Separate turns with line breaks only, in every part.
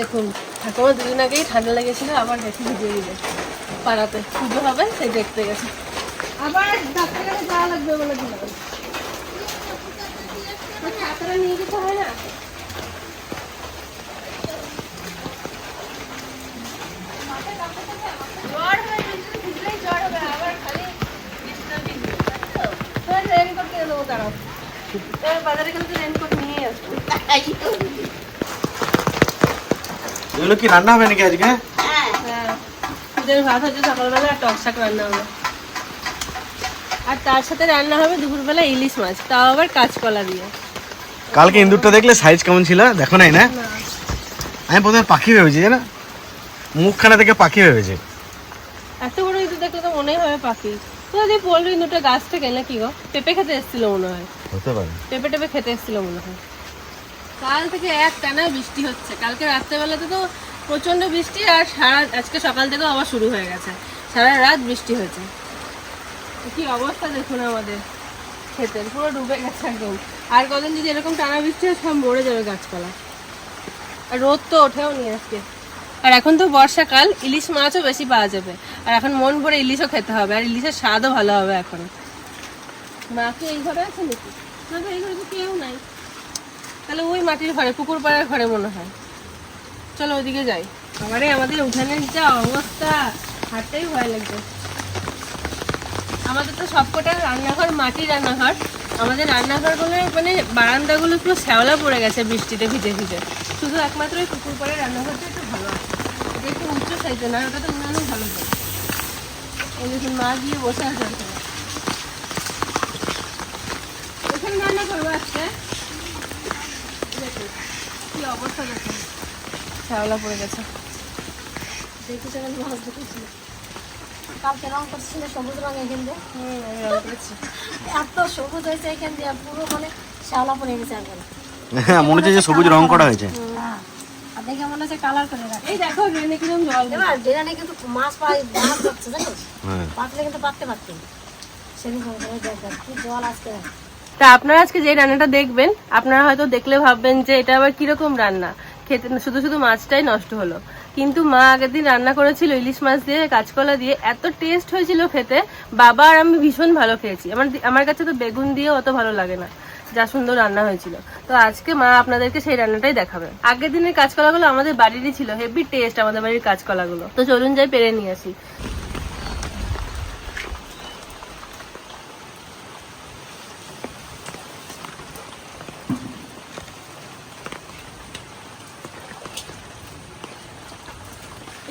দেখুন ঠাকুমা দুদিন আগেই ঠান্ডা লেগেছিল, আবার গেছে ভিজিয়ে দিলে পাড়াতে পুজো হবে, সেই দেখতে গেছে। আবার ডাক্তার কাছে যাওয়া লাগবে বলে দিল, ছাতাটা নিয়ে যেতে হয় না। বাজারে গেলে তো রেনকোট নিয়ে আসবো।
এগুলো কি রান্না হবে নাকি আজকে?
হ্যাঁ, দুধের ভাত হচ্ছে সকালবেলা, আর টক শাক রান্না হবে, আর তার সাথে রান্না হবে দুপুরবেলা ইলিশ মাছ, তাও আবার কাঁচকলা দিয়ে।
কালকে ইন্দুরটা দেখলে সাইজ কেমন ছিল, দেখো নাই না? আমি প্রথমে পাখি ভেবেছি, জানো, মুখখানা থেকে পাখি ভেবেছি।
এত বড় ইঁদুর দেখলে তো মনেই হবে পাখি। তো যদি পোল্ট্রি ইঁদুরটা গাছ থেকে নাকি গো, পেঁপে খেতে এসেছিল মনে হয়,
হতে পারে
পেঁপে টেপে খেতে এসেছিল মনে হয়। কাল থেকে এক টানা বৃষ্টি হচ্ছে, কালকে রাত্রেবেলাতে তো প্রচন্ড বৃষ্টি, আর আজকে সকাল থেকেও আবার শুরু হয়ে গেছে, সারা রাত বৃষ্টি হয়েছে। কি অবস্থা দেখুন আমাদের ক্ষেতের, পুরো ডুবে গেছে একদম। আর কদিন যদি এরকম টানা বৃষ্টি হয় সব মরে যাবে গাছপালা। আর রোদ তো ওঠেও নি আজকে। আর এখন তো বর্ষাকাল, ইলিশ মাছও বেশি পাওয়া যাবে, আর এখন মন ভরে ইলিশও খেতে হবে, আর ইলিশের স্বাদও ভালো হবে এখন। মা কি এই ঘরে আছে নাকি? না তো এই ঘরে তো কেউ নাই, তাহলে ওই মাটির ঘরে, পুকুর পাড়ার ঘরে মনে হয়। চলো ওইদিকে যাই। আবারে আমাদের উঠানের যা অবস্থা, হাঁটতেই ভয় লাগবে। আমাদের তো সবকটা রান্নাঘর মাটির রান্নাঘর, আমাদের রান্নাঘরগুলো মানে বারান্দাগুলো পুরো শ্যাওলা পড়ে গেছে বৃষ্টিতে ভিজে ভিজে। শুধু একমাত্র ওই পুকুর পাড়ের রান্নাঘরটা একটু ভালো আছে, এটা একটু উচ্চ সাইজে, না ওটা তো উনানো ভালো যায়। এই দেখুন মা গিয়ে বসে আছে ওখানে রান্না করবো আজকে। দেখুন কি অবস্থা, দেখুন শ্যাওলা পড়ে গেছে। দেখি সেখানে মাছ দেখেছিল
কালকে রং করছিল সবুজ রং, এখান দিয়ে
আমি রং করেছি।
এত সবুজ হয়েছে এখান দিয়ে, পুরো মানে শ্যাওলা পড়ে গেছে একবারে।
হ্যাঁ, মনে হচ্ছে যে সবুজ রং করা হয়েছে।
আর দেখে মনে হচ্ছে কালার করে রাখে।
এই দেখো ড্রেনে কিরকম জল।
এবার ড্রেনে কিন্তু মাছ ধরছে জানো, পাতলে কিন্তু পাততে পারতেন সেদিন কি জল আজকে।
তা আপনারা আজকে যে রান্নাটা দেখবেন, আপনারা হয়তো দেখলে ভাববেন যে এটা আবার কিরকম রান্না, খেতে শুধু শুধু মাছটাই নষ্ট হলো। কিন্তু মা আগের দিন রান্না করেছিল ইলিশ মাছ দিয়ে, কাঁচকলা দিয়ে, এত টেস্ট হয়েছিল খেতে। বাবা আর আমি ভীষণ ভালো খেয়েছি। আমার কাছে তো বেগুন দিয়ে অত ভালো লাগে না, যা সুন্দর রান্না হয়েছিল। তো আজকে মা আপনাদেরকে সেই রান্নাটাই দেখাবে। আগের দিনের কাঁচকলাগুলো আমাদের বাড়িরই ছিল, হেভি টেস্ট আমাদের বাড়ির কাঁচকলাগুলো। তো চলুন যাই পেরে নিয়ে আসি।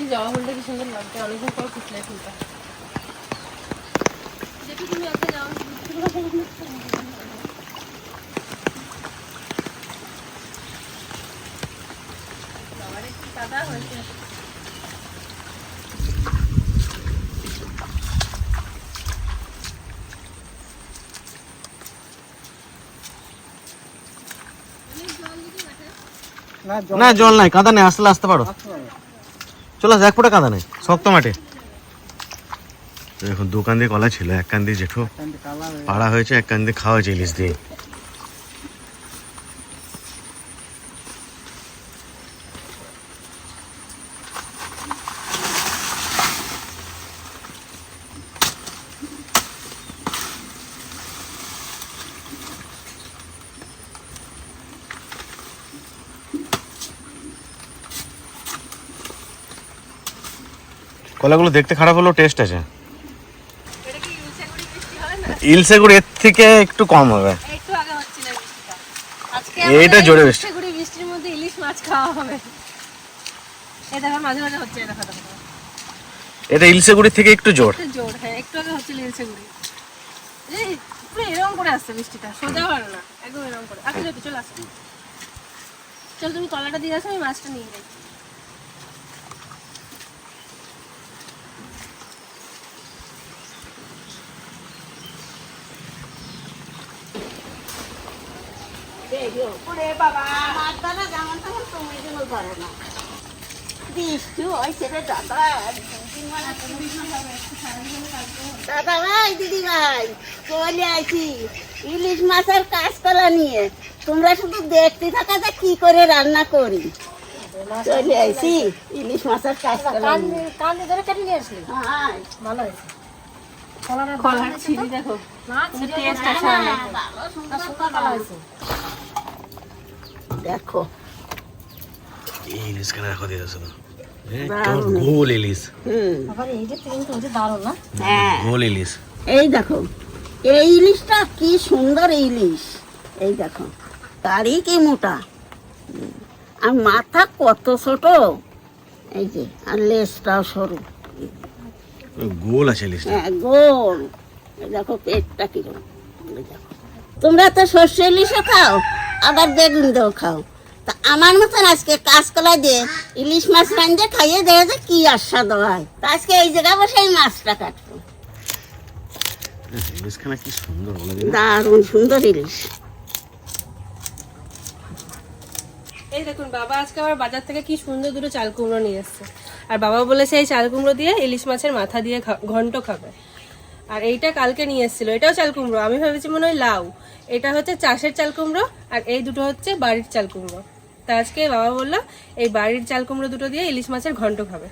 এই জবা ফুলটা কি সুন্দর লাগছে, অনেকদিন পর ফুটলে ফুলটা। দেখি তুমি একটা জবা সাদা হয়েছে।
না জল নাই, কাদা নেই, আসলে আসতে পারো। চলো এক ফোঁটা কাদা নেই, শক্ত মাটি। দেখুন দোকান দিয়ে কলা ছিল, এক কান দিয়ে জেঠু পাড়া হয়েছে, এক কান দিয়ে খাওয়া হয়েছে ইলিশ দিয়ে। কলাগুলো দেখতে খারাপ হলেও টেস্ট আছে। ইলশে গুড় এর থেকে একটু কম হবে,
একটু আগে হচ্ছিল বৃষ্টিটা। আজকে
এইটা জোরে বৃষ্টি।
বৃষ্টির মধ্যে ইলিশ মাছ খাওয়া হবে। এই দেখো মাঝে মাঝে হচ্ছে, দেখো দেখো
এটা ইলশে গুড়ির থেকে একটু জোর।
একটু জোর। হ্যাঁ, একটু আগে হচ্ছিল ইলিশ গুড়ি। এই পুরো এরকম করে আসছে বৃষ্টিটা, সোজা হয় না, একদম এরকম করে। আসলে একটু চলে আসছে। চল তুমি কলাটা দিয়ে আসো, আমি মাছটা নিয়ে যাই।
বৃষ্টি হয়েছে রে দাদা, দাদা ভাই, দিদি ভাই, চলে আসি ইলিশ মাছের কাঁচকলা নিয়ে। তোমরা শুধু দেখতে থাকা যে কি করে রান্না করি।
চলে আইছি ইলিশ মাছের কাজ
কান কান ধরে কেটে নিয়ে আসলি
হ্যাঁ
ভালো হয়েছে কলাটা
কলার ছিঁড়ি দেখো
না ছিঁড়ে
টেস্ট আছে অনেক।
সুন্দর ভালো হয়েছে
দেখো
এই ইলিশ কেন রাখো দিয়ে তো কেমন গোল ইলিশ,
আবার এই যে কিন্তু ওই যে দারুণ না
হ্যাঁ
গোল ইলিশ।
এই দেখো এই ইলিশটা কি সুন্দর ইলিশ, এই দেখো তারই কি মোটা, আর মাথা কত ছোট, এই যে আর লেজটাও সরু,
গোল আছে ইলিশটা।
হ্যাঁ গোল, এই দেখো পেটটা কিরকম, এই দেখো। তোমরা তো সর্ষে ইলিশও খাও আবার বেগুন দিয়েও খাও, তা আমার মতন আজকে কাঁচকলা দিয়ে ইলিশ মাছ রান্ধে খাইয়ে দেয় যে কি আস্বাদ হয়, তা আজকে এই জায়গায় বসে এই মাছটা কাটবো।
ইলিশখানা কি সুন্দর বলে দিন।
দারুণ সুন্দর ইলিশ।
এই দেখুন বাবা আজকে আবার বাজার থেকে কি সুন্দর দুটো চাল কুমড়ো নিয়ে এসছে, আর বাবা বলেছে এই চাল কুমড়ো দিয়ে ইলিশ মাছের মাথা দিয়ে ঘন্ট খাবে। আর এইটা কালকে নিয়ে এসেছিল, এটাও চাল কুমড়ো, আমি ভেবেছি মনে হয় লাউ, এটা হচ্ছে চাষের চাল কুমড়ো, আর এই দুটো হচ্ছে বাড়ির চাল কুমড়ো। তা আজকে বাবা বললো এই বাড়ির চাল কুমড়ো দুটো দিয়ে ইলিশ মাছের ঘন্ট খাবে।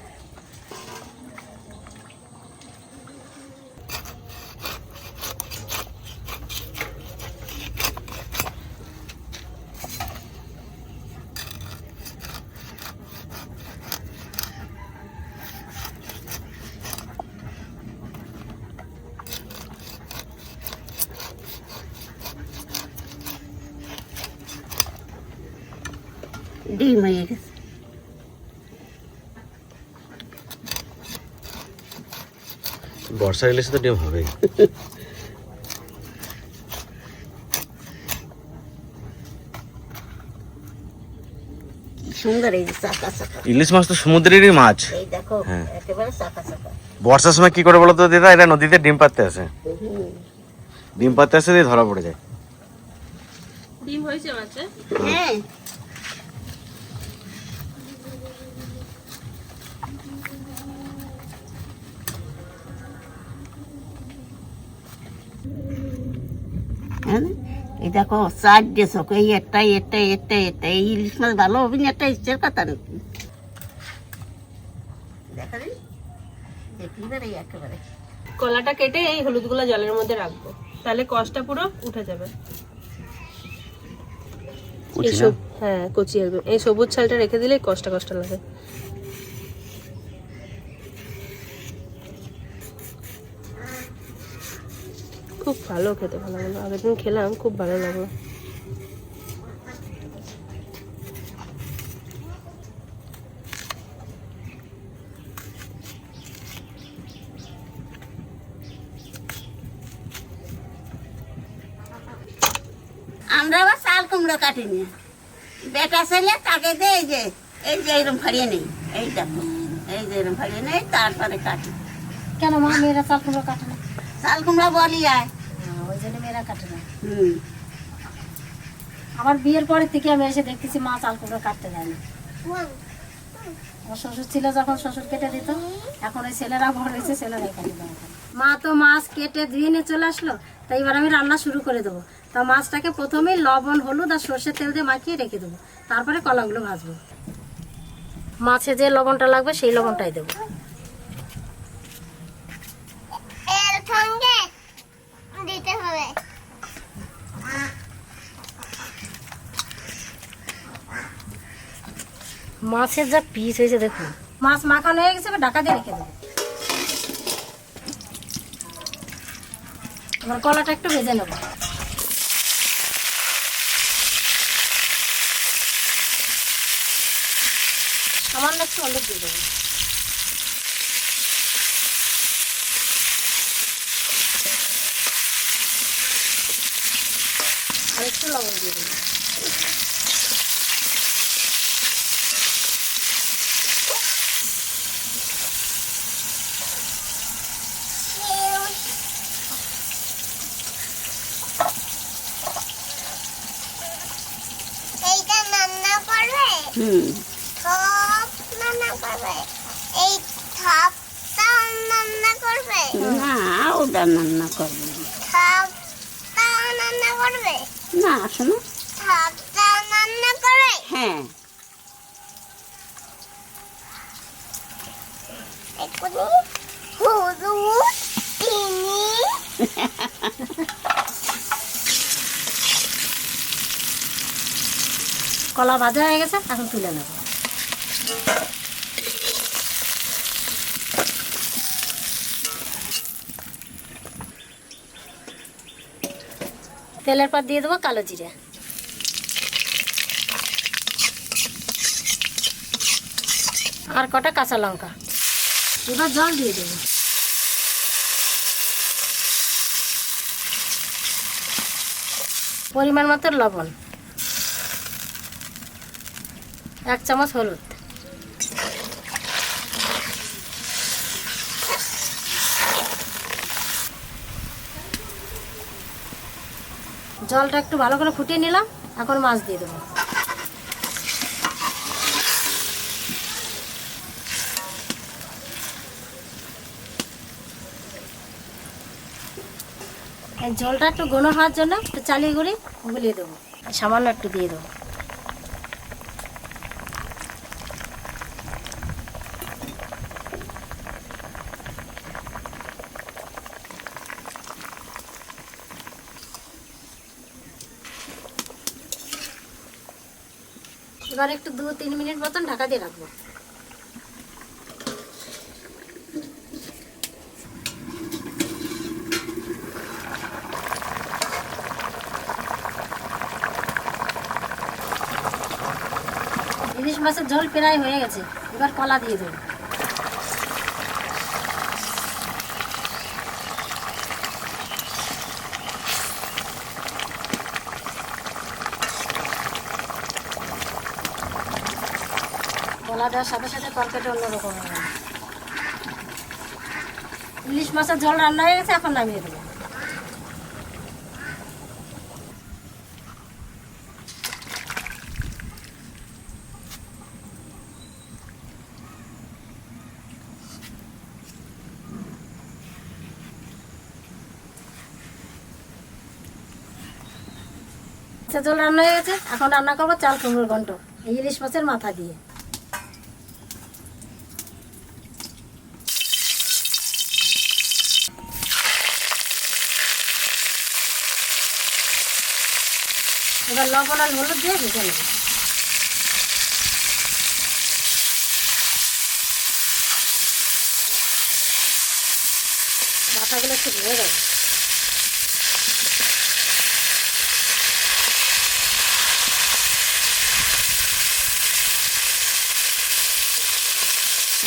ডিম হয়ে গেছে,
বর্ষার ইলিশে তো ডিম হবে।
সুন্দর এই যে চাকা চাকা,
ইলিশ মাছ তো সমুদ্রেরই মাছ।
এই দেখো
হ্যাঁ।
একেবারে চাকা চাকা।
বর্ষার সময় কি করে বলো তো দিদা, এটা নদীতে ডিম পাততে আসে, ডিম পাততে আসে দিয়ে ধরা পড়ে যায়।
ডিম হয়েছে মাছে?
হ্যাঁ হ্যাঁ, এই দেখো চারটে চোখ, এই একটা একটা একটা একটা, এই ইলিশ মাছ ভালো হবে না, একটা ইচ্ছের কথা নাকি দেখা দিন একেবারে একেবারে।
কলাটা কেটে এই হলুদগুলো জলের মধ্যে রাখবো, তাহলে কষটা পুরো উঠে যাবে।
কুচি না?
হ্যাঁ কচি একদম, এই সবুজ ছালটা রেখে দিলে কষ্টা কষ্টা লাগে। খুব ভালো খেতে, ভালো লাগলো, আগের দিন খেলাম খুব ভালো লাগলো।
আমরা আবার চাল কুমড়ো কাটিনি, বেটা ছেলে তাকে দে এই যে এরকম ফাড়িয়ে নেই, এই দেখো এই যে এরকম ফাড়িয়ে নেই, তারপরে কাটি।
কেন মা মেয়েরা চাল কুমড়ো কাটে না?
চাল কুমড়া বলি আয়,
ওই জন্য মেয়েরা কাটে না।
হুম
আমার বিয়ের পরে থেকে আমি এসে দেখতেছি মা চাল কুমড়ো কাটতে যায় না। আমার শ্বশুর ছিল যখন শ্বশুর কেটে দিত, এখন ওই ছেলেরা বড় হয়েছে ছেলেরাই কাটে দেয়। মা তো মাছ কেটে ধুয়ে নিয়ে চলে আসলো, তাই এবার আমি রান্না শুরু করে দেবো। তা মাছটাকে প্রথমেই লবণ হলুদ আর সর্ষের তেল দিয়ে মাখিয়ে রেখে দেবো, তারপরে কলাগুলো ভাজবো। মাছে যে লবণটা লাগবে সেই লবণটাই দেবো। মাছের যা পিস হয়েছে দেখুন, মাছ মাখানো হয়ে গেছে, ঢাকা দিয়ে রেখে দেবো। এবার কলাটা একটু ভেজে নেবো। সামান্য একটু হলুদ দিয়ে দেবো, আর একটু লবণ দিয়ে দেবো।
হুম না ওটা রান্না করবে না, শোনো হ্যাঁ
কলা ভাজা হয়ে গেছে, এখন তুলে নেব। তেলের পর দিয়ে দেবো কালো জিরে, আর কটা কাঁচা লঙ্কা। এবার জল দিয়ে দেবো। পরিমাণ মতো লবণ, 1 চামচ হলুদ, জলটা একটু ভালো করে ফুটিয়ে নিলাম। এখন মাছ দিয়ে দেবো। এই জলটা একটু ঘন হওয়ার জন্য একটু চালিয়ে গুলিয়ে দেবো, সামান্য একটু দিয়ে দেবো। এবার একটু 2-3 মিনিট মতন ঢাকা দিয়ে রাখবো। ইলিশ মাছের ঝোল প্রায় হয়ে গেছে, এবার কলা দিয়ে দেবো। কলা দেওয়ার সাথে সাথে তরকারিটা অন্যরকম হয়ে গেল। ইলিশ মাছের ঝোল রান্না হয়ে গেছে, এখন নামিয়ে দেবো। ঝোল রান্না হয়ে গেছে, এখন রান্না করবো চাল কুমড়োর ঘন্ট এই ইলিশ মাছের মাথা দিয়ে। এবার লবণ আর হলুদ দিয়ে ভেজে নেব। মাথাগুলো একটু ভেজে দেবো।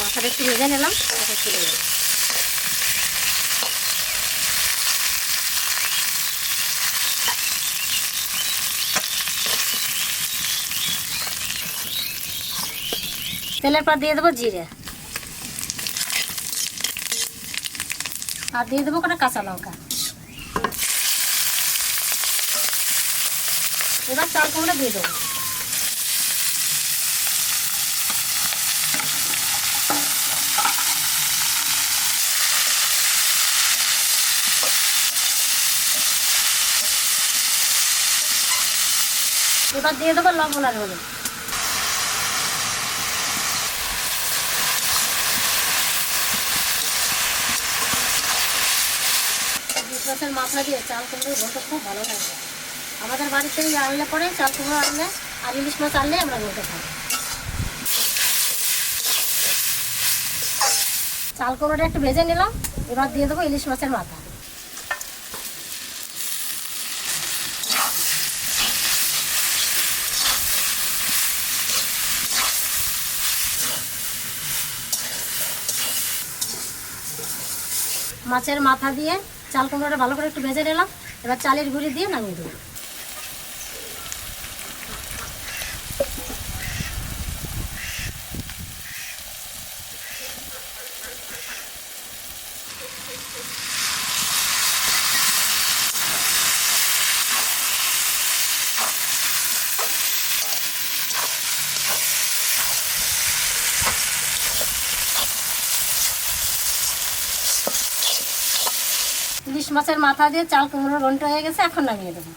মাথাটা একটু ভেজে নিলাম, এখন তুলে নেব। তেলের পর দিয়ে দেবো জিরে, আর দিয়ে দেবো কটা কাঁচা লঙ্কা। এবার চাল কুমড়ো দিয়ে দেবো। এবার দিয়ে দেবো লবণ আর হলুদ। ইলিশ মাছের মাথা দিয়ে চাল কুমড়োর ঘন্ট খুব ভালো লাগবে। আমাদের বাড়ির থেকে আনলে পরে চাল কুমড়ো আনলে আর ইলিশ মাছ আনলে আমরা ঘন্ট খাই। চাল কুমড়োটা একটু ভেজে নিলাম, এবার দিয়ে দেবো ইলিশ মাছের মাথা। মাছের মাথা দিয়ে চাল কুমড়োটা ভালো করে একটু ভেজে নিলাম, এবার চালের গুঁড়ি দিয়ে নামিয়ে দেবো। ইলিশ মাছের মাথা দিয়ে চাল কুমড়োর ঘন্ট হয়ে গেছে, এখন নামিয়ে দেবো।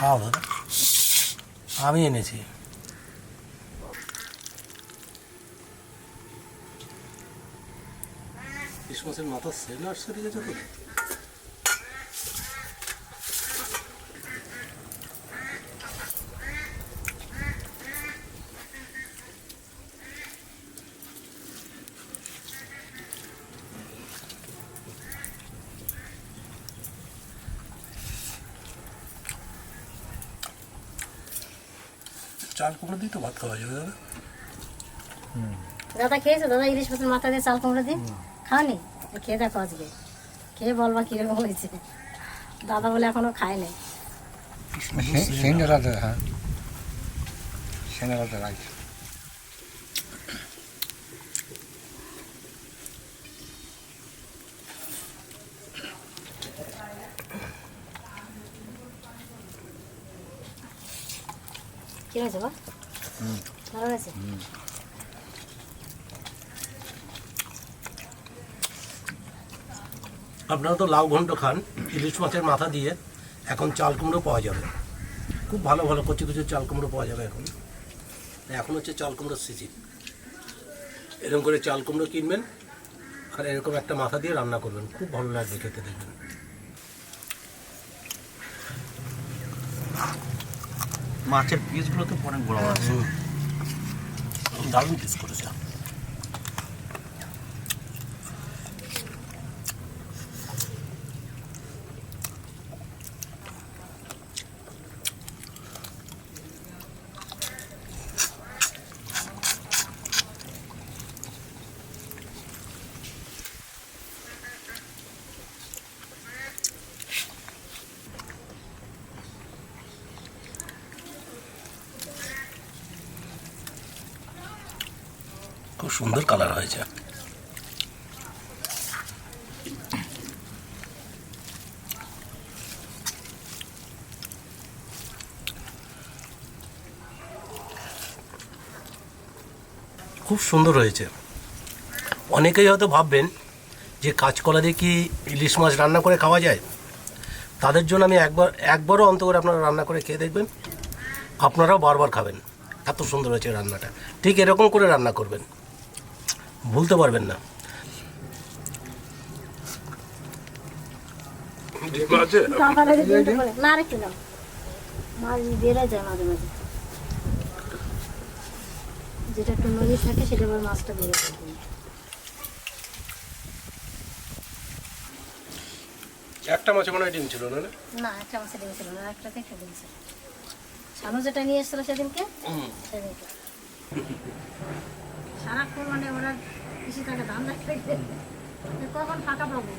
খাও দাদা, আমি এনেছি। ক্রিসমাসের মাথা সেল আসছে, ঠিক আছে তো? চাল কুমড়ো দিয়ে তো ভাত খাওয়া যাবে দাদা।
দাদা খেয়েছো দাদা ইলিশ মাছের মাথা দিয়ে চাল কুমড়ো দিয়ে? খাওনি? খেয়ে দেখো আজকে, খেয়ে বলবা কিরকম হয়েছে। দাদা বলে এখনো খায় নাই।
সেনারাতে, হ্যাঁ সেনারাতে রাইস।
কি হয়েছে বা? ভালো হয়েছে?
আপনারা তো লাউ ঘন্ট খান, ইলিশ মাছের মাথা দিয়ে এখন চাল কুমড়ো পাওয়া যাবে। খুব ভালো ভালো কচি কচি চাল কুমড়ো পাওয়া যাবে এখন। এখন হচ্ছে চাল কুমড়োর সিজন। এরকম করে চাল কুমড়ো কিনবেন আর এরকম একটা মাথা দিয়ে রান্না করবেন, খুব ভালো লাগবে খেতে, দেখবেন।
মাছের পিসগুলো তো অনেক বড় বড় আছে।
দারুণ পিস করেছে। খুব সুন্দর কালার হয়েছে। খুব সুন্দর হয়েছে। অনেকেই হয়তো ভাববেন যে কাঁচকলা দিয়ে কি ইলিশ মাছ রান্না করে খাওয়া যায়। তাদের জন্য আমি একবারও অন্ত করে আপনারা রান্না করে খেয়ে দেখবেন, আপনারাও বারবার খাবেন। এত সুন্দর হয়েছে রান্নাটা। ঠিক এরকম করে রান্না করবেন, ভুলতে পারবেন না।
দাদা না আরেকটু দাও, মাছ বেড়ে যায় মাঝে মাঝে, যেটা একটু নদী থাকে সেটা আবার মাছটা বেড়ে যায়।
একটা মাছে মনে হয় ডিম ছিল না?
না একটা মাছে ডিম ছিল না, একটাতে একটা ডিম ছিল। শানু যেটা নিয়ে এসেছিল সেদিনকে, সেদিনকে সারাক্ষণ মানে ওরা কৃষি তাকে ধান রাখতে কখন ফাঁকা পাবো।